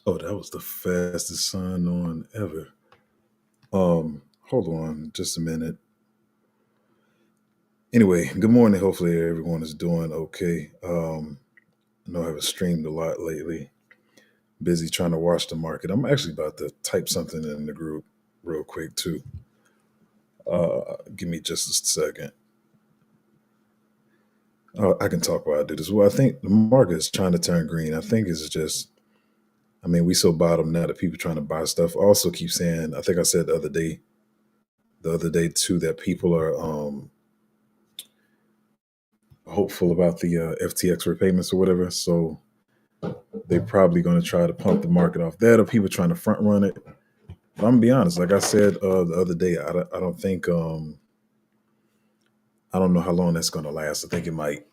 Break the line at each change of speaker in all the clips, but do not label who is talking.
Oh, that was the fastest sign on ever. Hold on just a minute. Anyway, good morning. Hopefully everyone is doing okay. I know I haven't streamed a lot lately. Busy trying to watch the market. I'm actually about to type something in the group real quick too. Give me just a second. I can talk while I do this. Well, I think the market is trying to turn green. I think it's just, I mean, we so bottom now that people trying to buy stuff. I also keep saying, I think I said the other day too, that people are hopeful about the FTX repayments or whatever. So they're probably going to try to pump the market off that, or people trying to front run it. But I'm gonna be honest. Like I said the other day, I don't think I don't know how long that's going to last. I think it might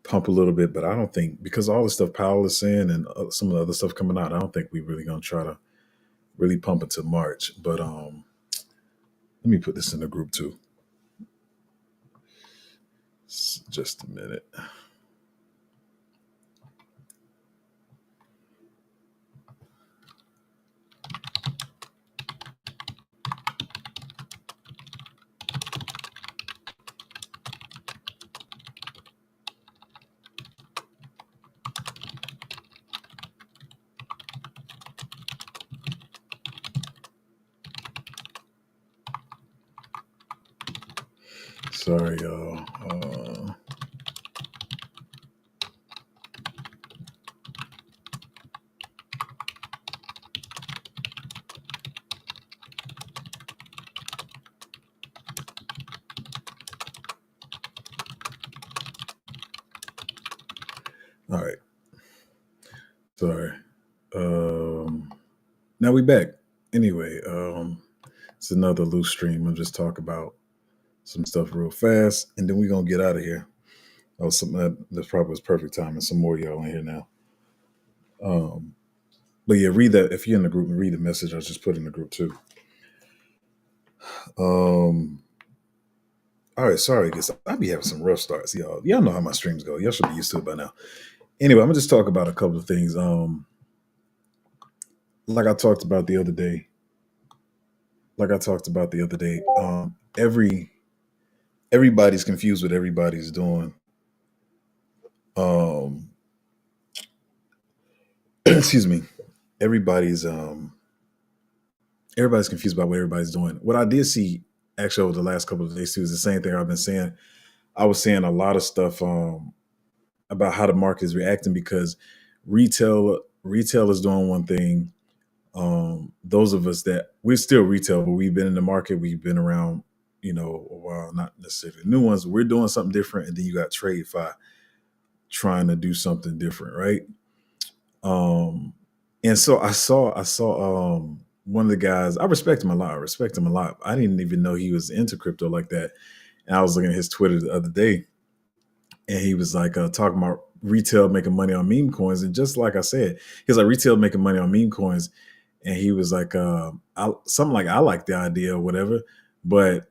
pump a little bit, but I don't think, because all the stuff Powell is saying and some of the other stuff coming out, I don't think we're really going to try to really pump it to March. But let me put this in the group too. Just a minute. Sorry, y'all. All right. Sorry. Now we back. Anyway, it's another loose stream. I'll just talk about some stuff real fast, and then we're gonna get out of here. Oh, something that probably was perfect timing. Some more y'all in here now. Um, but yeah, read that if you're in the group and read the message I just put in the group too. Um, all right, sorry, I guess I'll be having some rough starts, y'all. Y'all know how my streams go. Y'all should be used to it by now. Anyway, I'm gonna just talk about a couple of things. Like I talked about the other day. Like I talked about the other day. Everybody's confused what everybody's doing. Um, excuse me. Everybody's everybody's confused about what everybody's doing. What I did see actually over the last couple of days too is the same thing I've been saying. I was saying a lot of stuff about how the market is reacting because retail is doing one thing. Those of us that we're still retail, but we've been in the market, we've been around, a while, not necessarily new ones. We're doing something different, and then you got TradeFi trying to do something different, right? Um, and so I saw one of the guys. I respect him a lot. I respect him a lot. I didn't even know he was into crypto like that. And I was looking at his Twitter the other day, and he was like talking about retail making money on meme coins. And just like I said, he was like retail making money on meme coins, and he was like something like I like the idea or whatever, but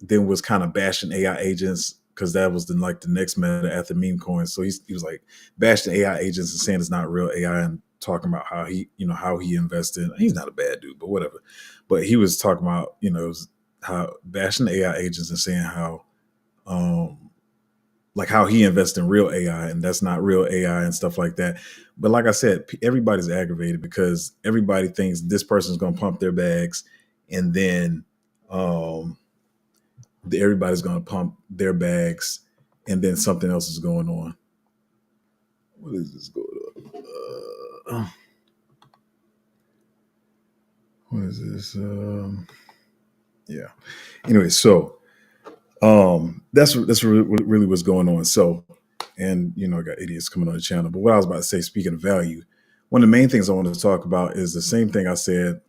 then was kind of bashing AI agents because that was the next meta after meme coins. So he was like bashing AI agents and saying it's not real AI and talking about how he invested. He's not a bad dude, but whatever. But he was talking about it was how bashing the AI agents and saying how um like how he invests in real AI and that's not real AI and stuff like that. But like I said, everybody's aggravated because everybody thinks this person's going to pump their bags, and then um, everybody's going to pump their bags, and then something else is going on. What is this going on? What is this? Yeah. Anyway, so that's really what's going on. So, and I got idiots coming on the channel. But what I was about to say, speaking of value, one of the main things I wanted to talk about is the same thing I said.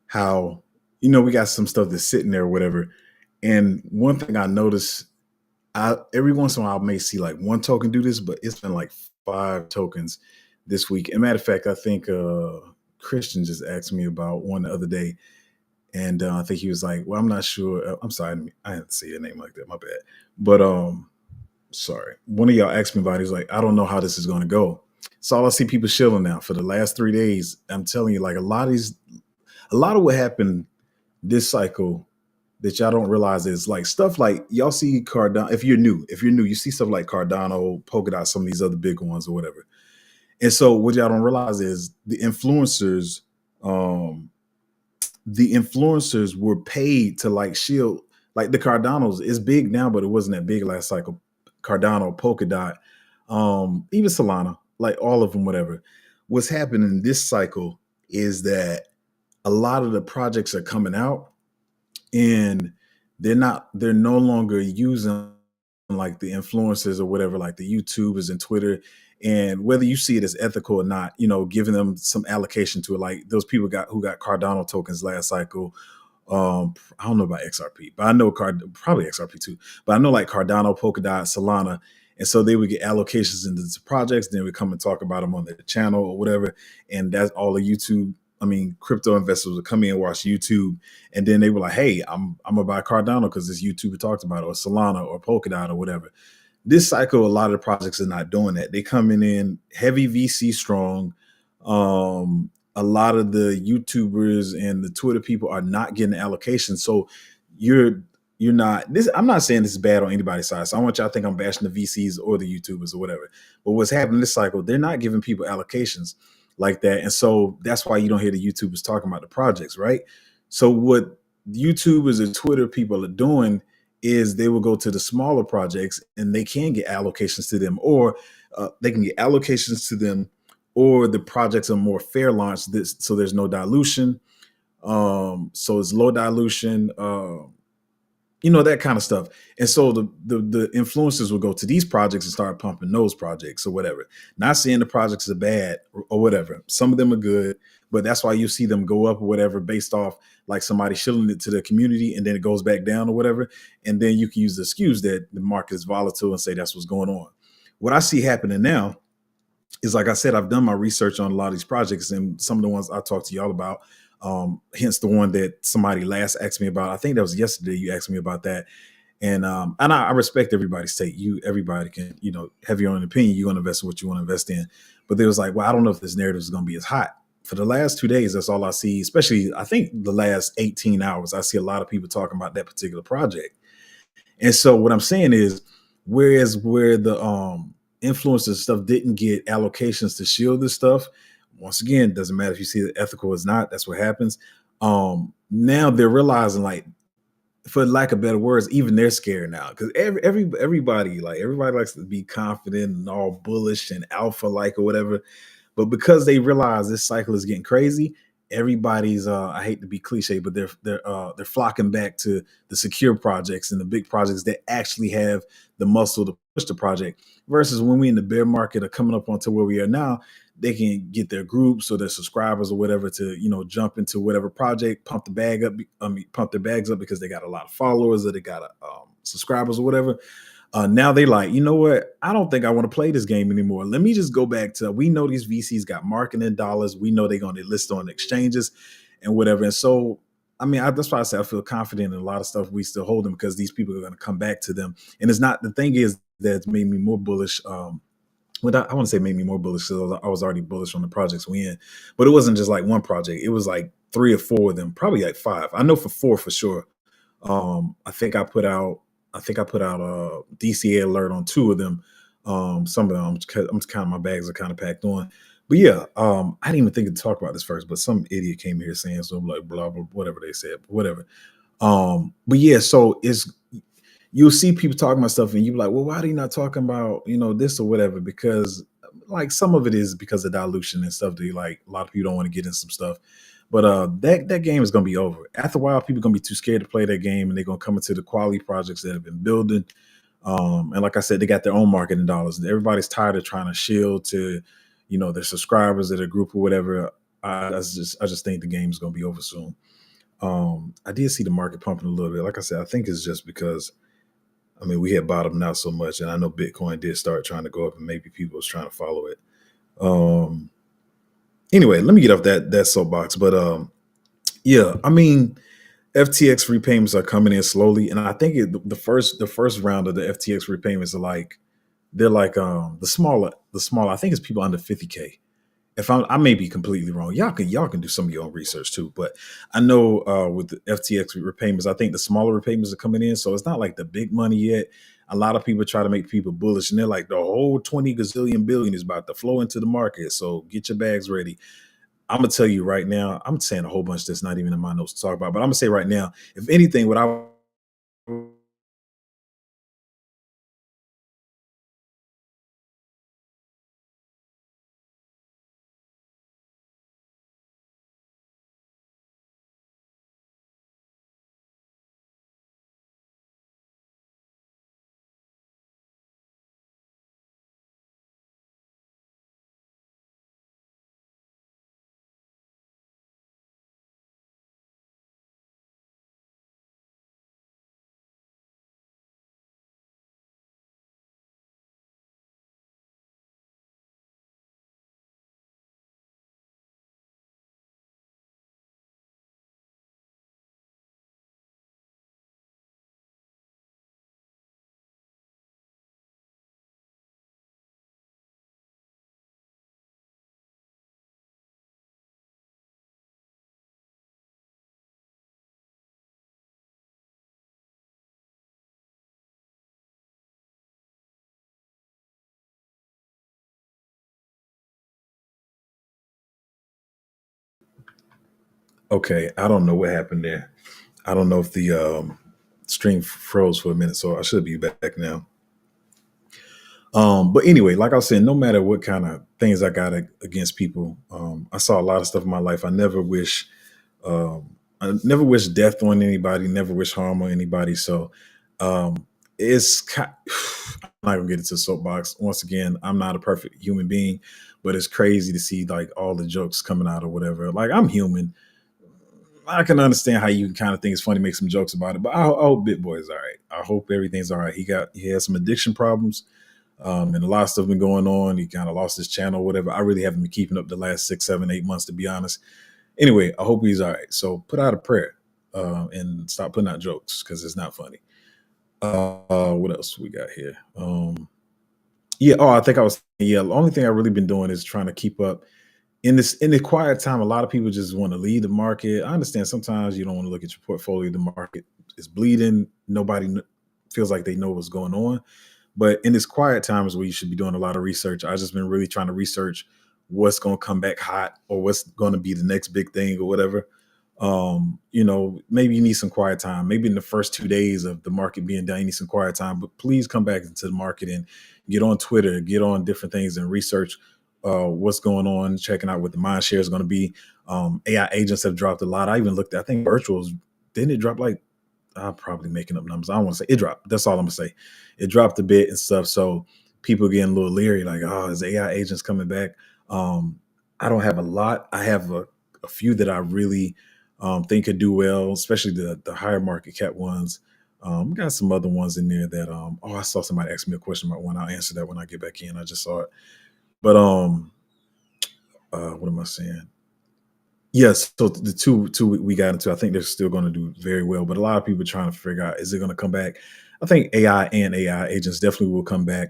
How we got some stuff that's sitting there, or whatever. And one thing I noticed, every once in a while I may see like one token do this, but it's been like 5 tokens this week. And matter of fact, I think Christian just asked me about one the other day. And I think he was like, "Well, I'm not sure." I'm sorry, I didn't say a name like that. My bad. But sorry. One of y'all asked me about it. He's like, "I don't know how this is going to go." So all I see people shilling now for the last 3 days. I'm telling you, like a lot of what happened this cycle that y'all don't realize is like stuff like y'all see Cardano. If you're new, you see stuff like Cardano, Polkadot, some of these other big ones or whatever. And so what y'all don't realize is um, the influencers were paid to like shield like the Cardanos is big now, but it wasn't that big last cycle. Cardano, Polkadot, even Solana, like all of them, whatever. What's happening this cycle is that a lot of the projects are coming out and they're no longer using like the influencers or whatever, like the YouTubers and Twitter. And whether you see it as ethical or not, giving them some allocation to it. Like those people who got Cardano tokens last cycle. I don't know about XRP, but I know probably XRP too. But I know like Cardano, Polkadot, Solana, and so they would get allocations into the projects. Then we come and talk about them on the channel or whatever, and that's all the YouTube. I mean, crypto investors would come in and watch YouTube, and then they were like, "Hey, I'm gonna buy Cardano because this YouTuber talked about it, or Solana, or Polkadot, or whatever." This cycle, a lot of the projects are not doing that. They coming in heavy VC strong. A lot of the YouTubers and the Twitter people are not getting allocation. So you're not this. I'm not saying this is bad on anybody's side. So I want y'all to think I'm bashing the VCs or the YouTubers or whatever. But what's happening this cycle, they're not giving people allocations like that. And so that's why you don't hear the YouTubers talking about the projects, right? So what YouTubers and Twitter people are doing is they will go to the smaller projects and they can get allocations to them, or they can get allocations to them, or the projects are more fair launch. So there's no dilution. So it's low dilution. That kind of stuff. And so the influencers will go to these projects and start pumping those projects or whatever. Not saying the projects are bad or whatever. Some of them are good, but that's why you see them go up or whatever based off like somebody shilling it to the community, and then it goes back down or whatever. And then you can use the excuse that the market is volatile and say that's what's going on. What I see happening now is, like I said, I've done my research on a lot of these projects, and some of the ones I talked to y'all about. Hence the one that somebody last asked me about. I think that was yesterday. You asked me about that, and I respect everybody's take. Everybody can have your own opinion. You want to invest in what you want to invest in, but there was like, well, I don't know if this narrative is going to be as hot. For the last 2 days, that's all I see. Especially, I think the last 18 hours, I see a lot of people talking about that particular project. And so what I'm saying is, whereas where the influencers stuff didn't get allocations to shield this stuff, once again, doesn't matter if you see it ethical or not, that's what happens. Now they're realizing, like, for lack of better words, even they're scared now because everybody likes to be confident and all bullish and alpha like or whatever. But because they realize this cycle is getting crazy, everybody's I hate to be cliche, but they're flocking back to the secure projects and the big projects that actually have the muscle to push the project. Versus when we in the bear market are coming up onto where we are now, they can get their groups or their subscribers or whatever to jump into whatever project, pump their bags up because they got a lot of followers or they got subscribers or whatever. Now they like, you know what? I don't think I want to play this game anymore. Let me just go back to, we know these VCs got marketing dollars. We know they're going to list on exchanges and whatever. And so, I mean, that's why I say I feel confident in a lot of stuff we still hold them, because these people are going to come back to them. And it's not, the thing is that's made me more bullish. I want to say made me more bullish because I was already bullish on the projects we in. But it wasn't just like one project. It was like 3 or 4 of them, probably like 5. I know for 4 for sure. I think I put out a DCA alert on 2 of them. Some of them, I'm just kind of, my bags are kind of packed on. But yeah, I didn't even think to talk about this first, but some idiot came here saying so, like blah blah, whatever they said, whatever. But yeah, so you'll see people talking about stuff and you're like, well, why are you not talking about this or whatever? Because like some of it is because of dilution and stuff. That like a lot of people don't want to get in some stuff. But that game is going to be over. After a while, people are going to be too scared to play that game, and they're going to come into the quality projects that have been building. And like I said, they got their own marketing dollars. Everybody's tired of trying to shield to, their subscribers or their group or whatever. I just think the game is going to be over soon. I did see the market pumping a little bit. Like I said, I think it's just because, I mean, we had bottomed out so much, and I know Bitcoin did start trying to go up, and maybe people was trying to follow it. Anyway, let me get off that soapbox. But yeah, I mean, FTX repayments are coming in slowly, and I think the first round of the FTX repayments are like they're like the smaller. I think it's people under 50K. If I may be completely wrong, y'all can do some of your own research too. But I know with the FTX repayments, I think the smaller repayments are coming in, so it's not like the big money yet. A lot of people try to make people bullish, and they're like the whole 20 gazillion billion is about to flow into the market. So get your bags ready. I'm gonna tell you right now. I'm saying a whole bunch that's not even in my notes to talk about, but I'm gonna say right now, if anything, what I okay, I don't know what happened there. I don't know if the stream froze for a minute, so I should be back now. But anyway, like I was saying, no matter what kind of things I got against people, I saw a lot of stuff in my life. I never wish death on anybody, never wish harm on anybody. So um, I'm not gonna get into the soapbox. Once again, I'm not a perfect human being, but it's crazy to see like all the jokes coming out or whatever. Like I'm human. I can understand how you kind of think it's funny, make some jokes about it, but I hope Bit Boy is all right. I hope everything's all right. He has some addiction problems, and a lot of stuff been going on. He kind of lost his channel, or whatever. I really haven't been keeping up the last 6, 7, 8 months, to be honest. Anyway, I hope he's all right. So put out a prayer and stop putting out jokes because it's not funny. What else we got here? Yeah. Oh, I think I was. Yeah. The only thing I've really been doing is trying to keep up in the quiet time. A lot of people just want to lead the market. I understand sometimes you don't want to look at your portfolio. The market is bleeding. Nobody feels like they know what's going on. But in this quiet times where you should be doing a lot of research, I just been really trying to research what's going to come back hot or what's going to be the next big thing or whatever. Maybe you need some quiet time. Maybe in the first 2 days of the market being down, you need some quiet time. But please come back into the market and get on Twitter, get on different things and research what's going on, checking out what the mind share is going to be. AI agents have dropped a lot. I even looked, I think virtuals, didn't it drop like I'm probably making up numbers. I don't want to say it dropped. That's all I'm gonna say. It dropped a bit and stuff. So people getting a little leery, like, oh, is AI agents coming back? Um, I don't have a lot. I have a few that I really think could do well, especially the higher market cap ones. Got some other ones in there that I saw somebody ask me a question about one. I'll answer that when I get back in. I just saw it. But what am I saying? Yes, so the two we got into, I think they're still going to do very well. But a lot of people trying to figure out, is it going to come back? I think AI and AI agents definitely will come back.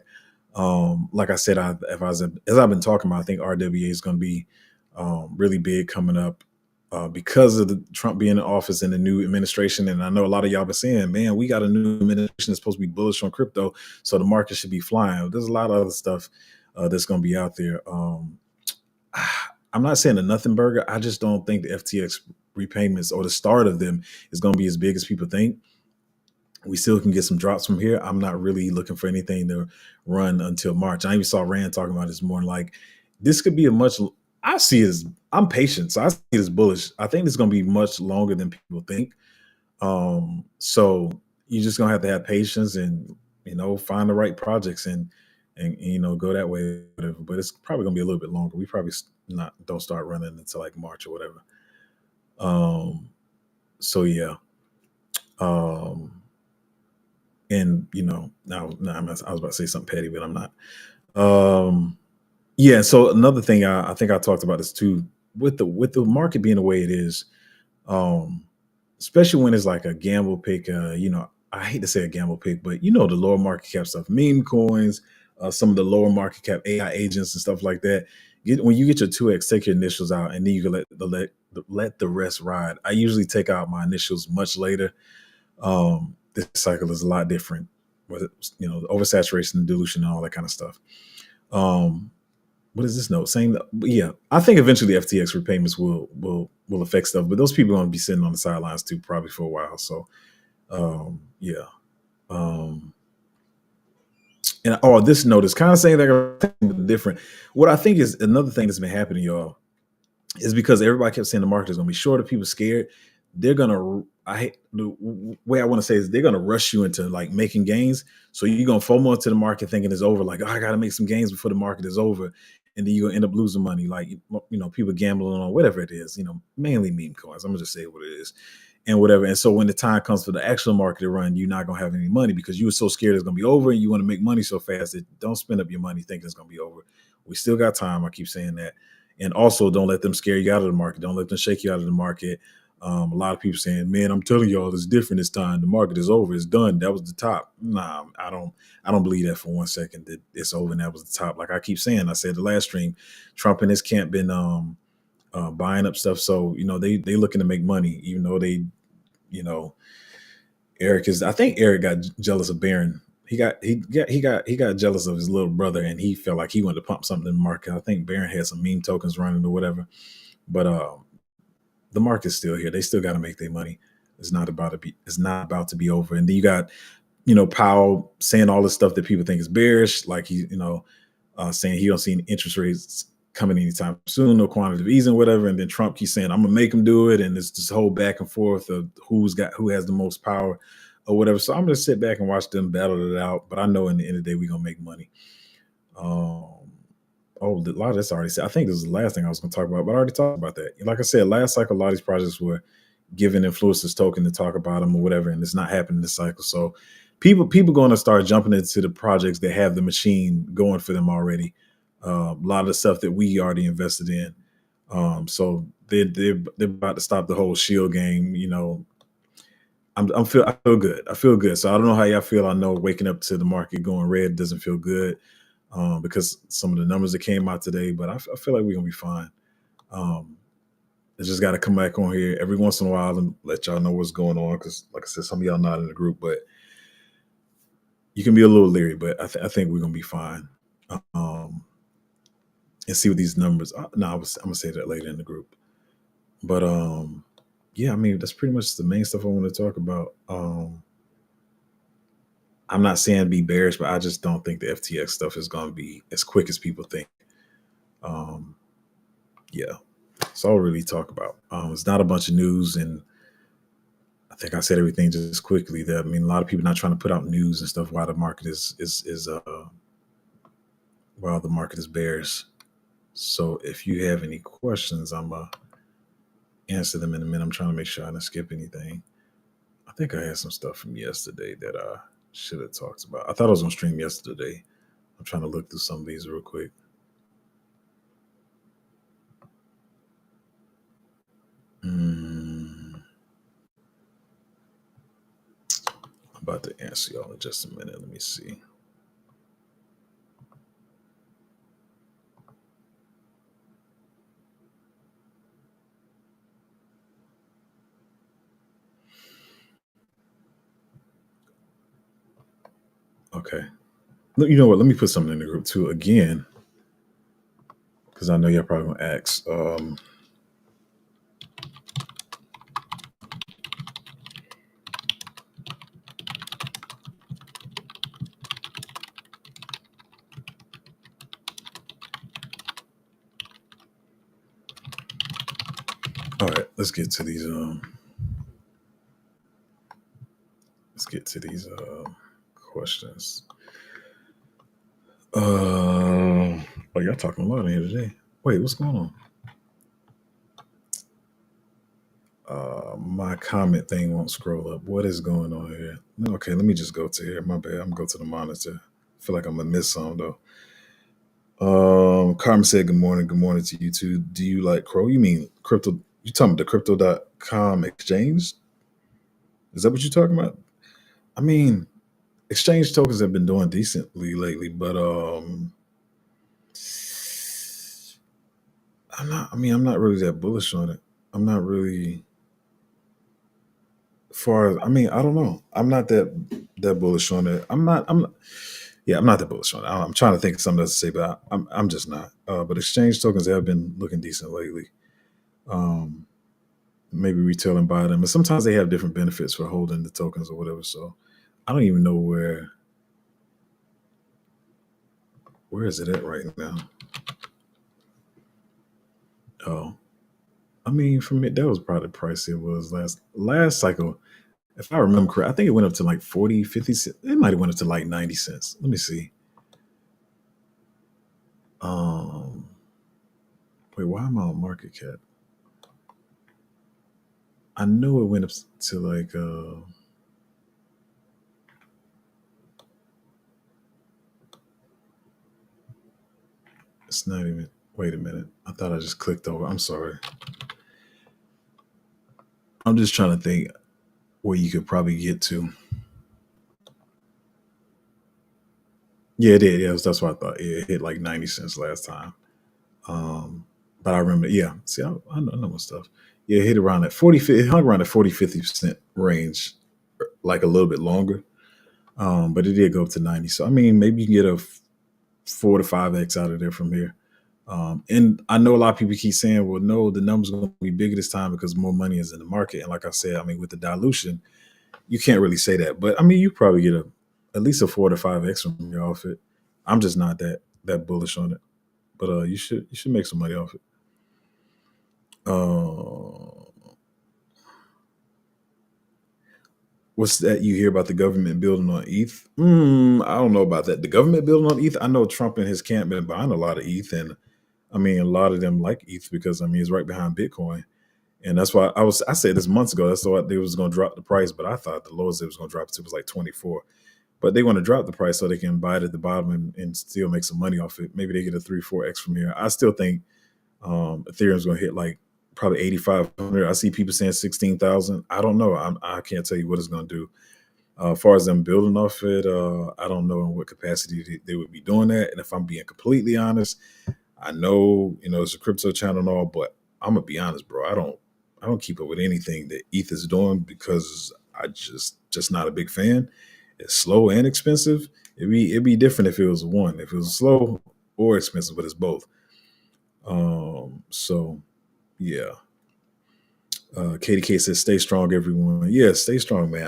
Like I said, as I've been talking about, I think RWA is going to be really big coming up because of the Trump being in office and the new administration. And I know a lot of y'all been saying, man, we got a new administration that's supposed to be bullish on crypto, so the market should be flying. There's a lot of other stuff that's going to be out there. I'm not saying a nothing burger. I just don't think the FTX repayments or the start of them is going to be as big as people think. We still can get some drops from here. I'm not really looking for anything to run until March. I even saw Rand talking about this more like this could be a much. I see it as I'm patient, so I see it as bullish. I think it's going to be much longer than people think. So you're just gonna have to have patience and find the right projects and go that way. Whatever. But it's probably gonna be a little bit longer. We probably not don't start running until like March or whatever. Um, so yeah. Um, and no, I was about to say something petty, but I'm not. Um, yeah. So another thing, I think I talked about this too with the market being the way it is. Um, Especially when it's like a gamble pick. I hate to say a gamble pick, but the lower market cap stuff, meme coins, some of the lower market cap AI agents and stuff like that. When you get your 2x, take your initials out, and then you can let the rest ride. I usually take out my initials much later. This cycle is a lot different with oversaturation, dilution, and all that kind of stuff. What is this note saying? Yeah, I think eventually FTX repayments will affect stuff, but those people are going to be sitting on the sidelines too, probably for a while. So, yeah. And this note is kind of saying they're different. What I think is another thing that's been happening, y'all, is because everybody kept saying the market is going to be short. People scared. They're gonna. The way I want to say is they're gonna rush you into like making gains. So you're gonna FOMO into the market thinking it's over. Like, oh, I got to make some gains before the market is over, and then you're gonna end up losing money. Like, people gambling on whatever it is. Mainly meme coins. I'm gonna just say what it is, and whatever. And so when the time comes for the actual market to run, you're not gonna have any money because you were so scared it's gonna be over, and you want to make money so fast that don't spend up your money thinking it's gonna be over. We still got time. I keep saying that. And also, don't let them scare you out of the market. Don't let them shake you out of the market. A lot of people saying, "Man, I'm telling y'all, it's different this time. The market is over. It's done. That was the top." Nah, I don't believe that for 1 second that it's over and that was the top. Like I keep saying, I said the last stream, Trump and his camp been buying up stuff. So they looking to make money, even though they, Eric is. I think Eric got jealous of Barron. He got jealous of his little brother, and he felt like he wanted to pump something in the market. I think Barron had some meme tokens running or whatever, but the market's still here. They still got to make their money. It's not about to be. It's not about to be over. And then you got, Powell saying all this stuff that people think is bearish, like he, saying he don't see any interest rates coming anytime soon, no quantitative easing, whatever. And then Trump keeps saying, "I'm gonna make him do it," and it's this whole back and forth of who has the most power or whatever. So I'm gonna sit back and watch them battle it out. But I know in the end of the day we're gonna make money. A lot of that's already said. I think this is the last thing I was going to talk about, but I already talked about that. Like I said, last cycle, a lot of these projects were giving influencers token to talk about them or whatever, and it's not happening this cycle. So people going to start jumping into the projects that have the machine going for them already. A lot of the stuff that we already invested in. So they're about to stop the whole shield game. I feel good. I feel good. So I don't know how y'all feel. I know waking up to the market going red doesn't feel good. Because some of the numbers that came out today, but I feel like we're gonna be fine. I just got to come back on here every once in a while and let y'all know what's going on. Because, like I said, some of y'all not in the group, but you can be a little leery. But I think we're gonna be fine. And see what these numbers. I'm gonna say that later in the group. But yeah, I mean that's pretty much the main stuff I want to talk about. I'm not saying be bearish, but I just don't think the FTX stuff is going to be as quick as people think. Yeah, that's all I really talk about. It's not a bunch of news, and I think I said everything just quickly. That a lot of people not trying to put out news and stuff while the market is while the market is bearish. So if you have any questions, I'm gonna answer them in a minute. I'm trying to make sure I didn't skip anything. I think I had some stuff from yesterday that I should have talked about. I thought I was on stream yesterday. I'm trying to look through some of these real quick. I'm about to answer y'all in just a minute. Let me see. Okay. You know what? Let me put something in the group too again, because I know y'all probably gonna ask. All right, let's get to these. Let's get to these questions. Oh, y'all talking a lot in here today. Wait, what's going on? My comment thing won't scroll up. What is going on here? Okay, let me just go to here. My bad. I'm gonna go to the monitor. I feel like I'm gonna miss some though. Carmen said, "Good morning. Good morning to you too. Do you like Crow? You mean crypto? You talking about the crypto.com exchange? Is that what you're talking about? I mean, exchange tokens have been doing decently lately, but I'm not really that bullish on it. I'm not really far as, I don't know. I'm not that bullish on it. I'm not that bullish on it. I'm trying to think of something else to say, but I'm just not. But exchange tokens have been looking decent lately. Um, Maybe retail and buy them, and sometimes they have different benefits for holding the tokens or whatever. So I don't even know where is it at right now. Oh, from it, that was probably the price it was last cycle. If I remember correct, I think it went up to like 40, 50 cents. It might have went up to like 90 cents. Let me see. Um, Wait, why am I on market cap? I know it went up to like it's not even, wait a minute. I thought I just clicked over. I'm sorry. I'm just trying to think where you could probably get to. Yeah, it did. Yeah, that's what I thought. Yeah, it hit like 90 cents last time. Um, but I remember, yeah. See, I know my stuff. Yeah, it hit around that 40, it hung around the 40, 50% range, like a little bit longer. But it did go up to 90. So, maybe you can get a 4 to 5x out of there from here. And I know a lot of people keep saying, well, no, the number's going to be bigger this time because more money is in the market. And like I said, with the dilution, you can't really say that. But you probably get at least a 4 to 5x from your off it. I'm just not that bullish on it. But you should make some money off it. Uh, what's that you hear about the government building on ETH? I don't know about that. The government building on ETH. I know Trump and his camp been buying a lot of ETH, and a lot of them like ETH because it's right behind Bitcoin, and that's why I said this months ago. That's why they was going to drop the price, but I thought the lowest it was going to drop to was like 24. But they want to drop the price so they can buy it at the bottom and still make some money off it. Maybe they get a 3 4x from here. I still think Ethereum's going to hit like probably 8,500. I see people saying 16,000. I don't know. I can't tell you what it's going to do. As far as them building off it, I don't know in what capacity they would be doing that. And if I'm being completely honest, I know it's a crypto channel and all, but I'm gonna be honest, bro. I don't keep up with anything that ETH is doing because I just not a big fan. It's slow and expensive. It'd be different if it was one. If it was slow or expensive, but it's both. So yeah. KDK says, "Stay strong, everyone." Yeah, stay strong, man.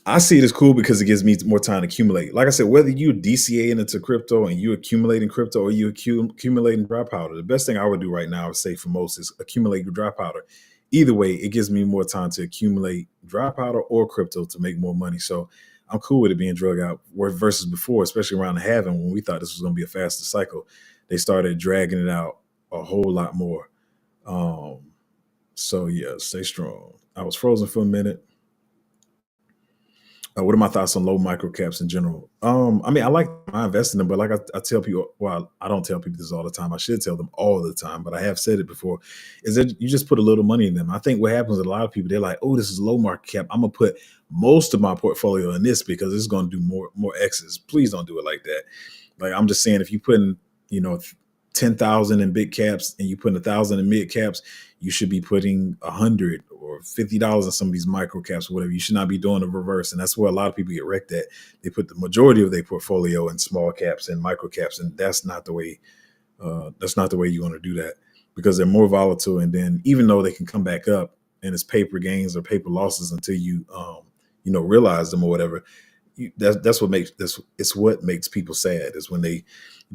I see it as cool because it gives me more time to accumulate. Like I said, whether you DCAing into crypto and you accumulating crypto or you accumulating dry powder, the best thing I would do right now, I would say for most, is accumulate your dry powder. Either way, it gives me more time to accumulate dry powder or crypto to make more money. So I'm cool with it being drug out versus before, especially around the halving when we thought this was going to be a faster cycle. They started dragging it out a whole lot more. Um, so yeah, stay strong. I was frozen for a minute. What are my thoughts on low micro caps in general? I like my investing in them, but like I tell people, well, I don't tell people this all the time. I should tell them all the time, but I have said it before. Is that you just put a little money in them? I think what happens with a lot of people, they're like, "Oh, this is low market cap. I'm gonna put most of my portfolio in this because it's going to do more X's." Please don't do it like that. Like I'm just saying, if you put in, you know, 10,000 in big caps and you put 1,000 in mid caps, you should be putting $100 or $50 in some of these micro caps or whatever. You should not be doing the reverse, and that's where a lot of people get wrecked at. They put the majority of their portfolio in small caps and micro caps, and that's not the way. That's not the way you want to do that because they're more volatile. And then even though they can come back up and it's paper gains or paper losses until you realize them or whatever, that's what makes it's what makes people sad is when they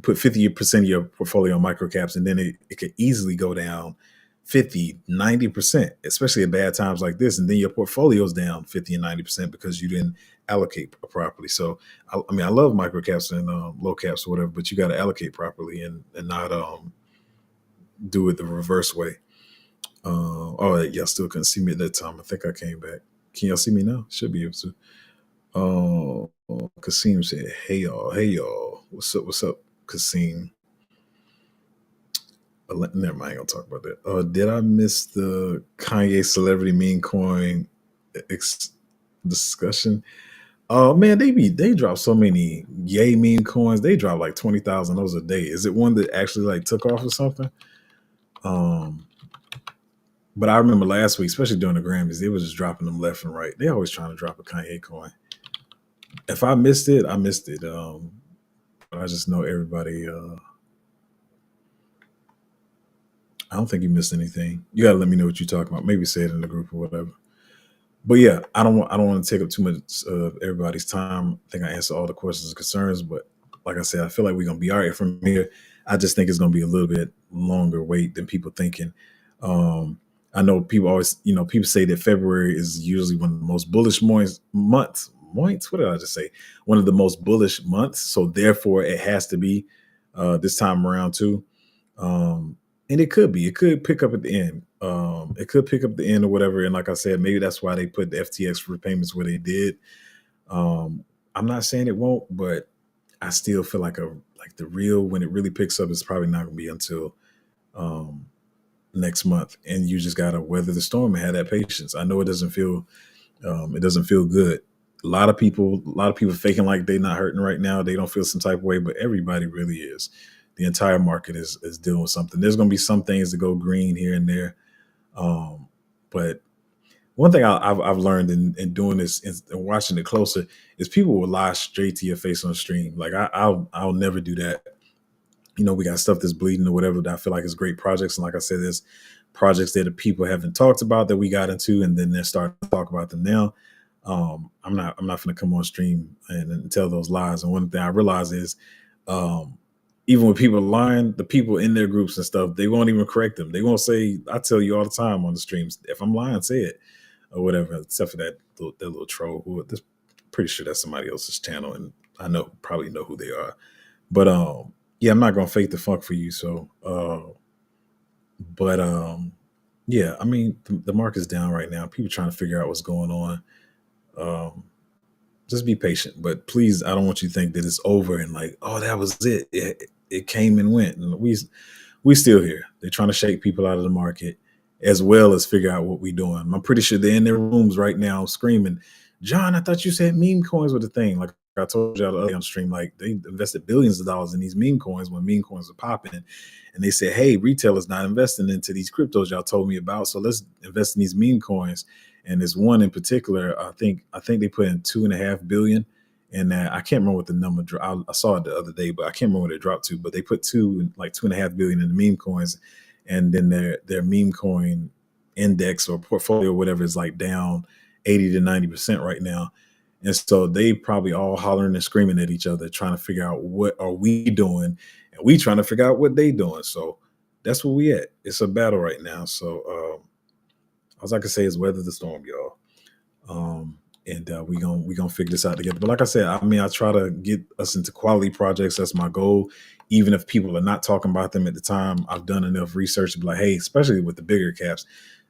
put 50% of your portfolio on micro caps and then it could easily go down 50, 90%, especially at bad times like this, and then your portfolio's down 50 and 90% because you didn't allocate properly. So I love micro caps and low caps or whatever, but you got to allocate properly and not do it the reverse way. Oh, y'all still couldn't see me at that time. I think I came back. Can y'all see me now? Should be able to. Kasim said, "Hey y'all, hey y'all, what's up, Kasim?" Never mind, I ain't gonna talk about that. Did I miss the Kanye celebrity meme coin discussion? Oh man, they drop so many yay meme coins. They drop like 20,000 those a day. Is it one that actually like took off or something? Um, but I remember last week, especially during the Grammys, they was just dropping them left and right. They always trying to drop a Kanye coin. If I missed it, I missed it. But I just know everybody. I don't think you missed anything. You gotta let me know what you're talking about. Maybe say it in the group or whatever. But yeah, I don't want to take up too much of everybody's time. I think I answered all the questions and concerns. But like I said, I feel like we're gonna be all right from here. I just think it's gonna be a little bit longer wait than people thinking. Um, I know people always, people say that February is usually one of the most bullish months. Months? What did I just say? One of the most bullish months. So therefore, it has to be this time around too. Um, and it could be. It could pick up at the end. It could pick up the end or whatever. And like I said, maybe that's why they put the FTX repayments where they did. I'm not saying it won't, but I still feel like the real when it really picks up, it's probably not gonna be until um, next month. And you just gotta weather the storm and have that patience. I know it doesn't feel good. A lot of people faking like they're not hurting right now. They don't feel some type of way, but everybody really is. The entire market is dealing with something. There's going to be some things that go green here and there, but one thing I've learned in doing this and watching it closer is people will lie straight to your face on stream. Like I'll never do that. We got stuff that's bleeding or whatever that I feel like is great projects. And like I said, there's projects that the people haven't talked about that we got into, and then they're starting to talk about them now. I'm not going to come on stream and tell those lies. And one thing I realize is, um, even when people are lying, the people in their groups and stuff, they won't even correct them. They won't say, I tell you all the time on the streams, if I'm lying, say it or whatever, except for that little troll who this pretty sure that's somebody else's channel. And I probably know who they are. But yeah, I'm not gonna fake the funk for you. So but yeah, I mean the market's down right now. People trying to figure out what's going on. Um, just be patient, but please, I don't want you to think that it's over and like, oh, that was it. It came and went, and we still here. They're trying to shake people out of the market as well as figure out what we're doing. I'm pretty sure they're in their rooms right now screaming, John, I thought you said meme coins were the thing. Like I told you the other day on stream, like they invested billions of dollars in these meme coins when meme coins were popping. And they said, hey, retailers not investing into these cryptos y'all told me about. So let's invest in these meme coins. And there's one in particular, I think they put in 2.5 billion. And I can't remember what the number. I saw it the other day, but I can't remember what it dropped to. But they put 2.5 billion in the meme coins, and then their meme coin index or portfolio or whatever is like down 80 to 90% right now. And so they probably all hollering and screaming at each other, trying to figure out what are we doing, and we trying to figure out what they doing. So that's where we at. It's a battle right now. So all I can say is weather the storm, y'all. And we gonna figure this out together. But like I said, I mean, I try to get us into quality projects. That's my goal. Even if people are not talking about them at the time, I've done enough research to be like, hey, especially with the bigger caps,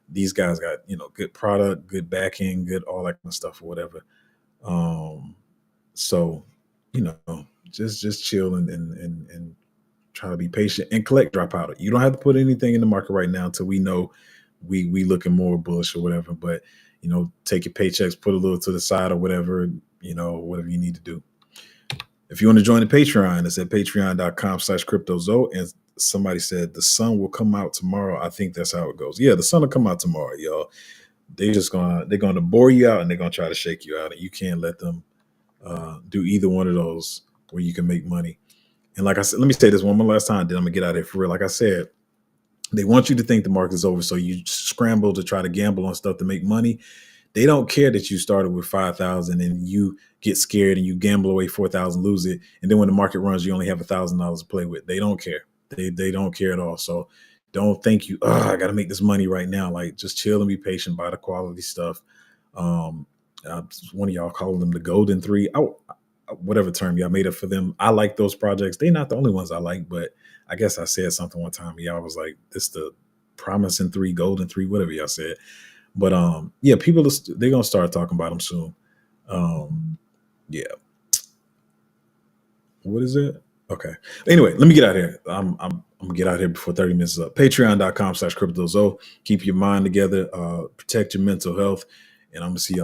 these guys got good product, good backing, good all that kind of stuff or whatever. So just chill and try to be patient and collect dry powder. You don't have to put anything in the market right now until we know we looking more bullish or whatever. But take your paychecks, put a little to the side or whatever, whatever you need to do. If you want to join the Patreon, it's at patreon.com/cryptozo. And somebody said the sun will come out tomorrow. I think that's how it goes. Yeah, the sun will come out tomorrow, y'all. They're gonna bore you out and they're gonna try to shake you out. And you can't let them do either one of those where you can make money. And like I said, let me say this one more last time, then I'm gonna get out of here for real. Like I said, they want you to think the market is over, so you scramble to try to gamble on stuff to make money. They don't care that you started with 5,000 and you get scared and you gamble away 4,000, lose it, and then when the market runs, you only have $1,000 to play with. They don't care. They don't care at all. So don't think I got to make this money right now. Like just chill and be patient. Buy the quality stuff. One of y'all calling them the golden three. Whatever term y'all made up for them. I like those projects. They're not the only ones I like, but I guess I said something one time. Y'all was like, this the promising three, golden three, whatever y'all said. But yeah, people they're gonna start talking about them soon. Yeah. What is it? Okay. Anyway, let me get out of here. I'm gonna get out of here before 30 minutes is up. Patreon.com/cryptozo. Keep your mind together. Protect your mental health, and I'm gonna see y'all.